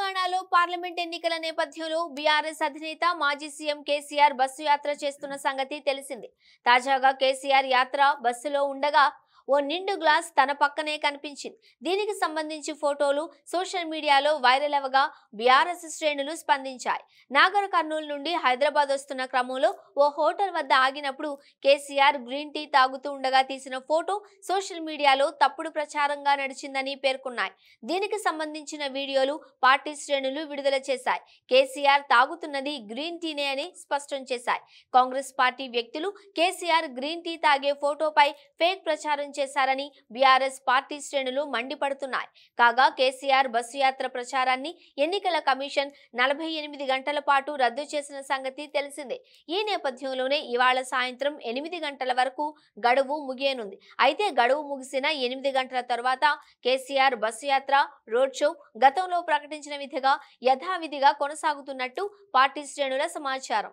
తెలంగాణలో పార్లమెంట్ ఎన్నికల నేపథ్యంలో బీఆర్ఎస్ అధినేత మాజీ సీఎం కేసీఆర్ బస్సు యాత్ర చేస్తున్న సంగతి తెలిసింది. తాజాగా కేసీఆర్ యాత్ర బస్సులో ఉండగా ఓ నిండు గ్లాస్ తన పక్కనే కనిపించింది. దీనికి సంబంధించి ఫోటోలు సోషల్ మీడియాలో వైరల్ అవగా బీఆర్ఎస్ శ్రేణులు స్పందించాయి. నాగర్ కర్నూలు నుండి హైదరాబాద్ వస్తున్న క్రమంలో ఓ హోటల్ వద్ద ఆగినప్పుడు కేసీఆర్ గ్రీన్ టీ తాగుతూ ఉండగా తీసిన ఫోటో సోషల్ మీడియాలో తప్పుడు ప్రచారంగా నడిచిందని పేర్కొన్నాయి. దీనికి సంబంధించిన వీడియోలు పార్టీ శ్రేణులు విడుదల చేశాయి. కేసీఆర్ తాగుతున్నది గ్రీన్ టీనే అని స్పష్టం చేశాయి. కాంగ్రెస్ పార్టీ వ్యక్తులు కేసీఆర్ గ్రీన్ టీ తాగే ఫోటోపై ఫేక్ ప్రచారం చేశారని బీఆర్ఎస్ పార్టీ శ్రేణులు మండిపడుతున్నాయి. కాగా కేసీఆర్ బస్సు యాత్ర ప్రచారాన్ని ఎన్నికల కమిషన్ 48 గంటల పాటు రద్దు చేసిన సంగతి తెలిసిందే. ఈ నేపథ్యంలోనే ఇవాళ సాయంత్రం 8 గంటల వరకు గడువు ముగియనుంది. అయితే గడువు ముగిసిన 8 గంటల తర్వాత కేసీఆర్ బస్సు యాత్ర రోడ్ షో గతంలో ప్రకటించిన విధంగా యథావిధిగా కొనసాగుతున్నట్టు పార్టీ శ్రేణుల సమాచారం.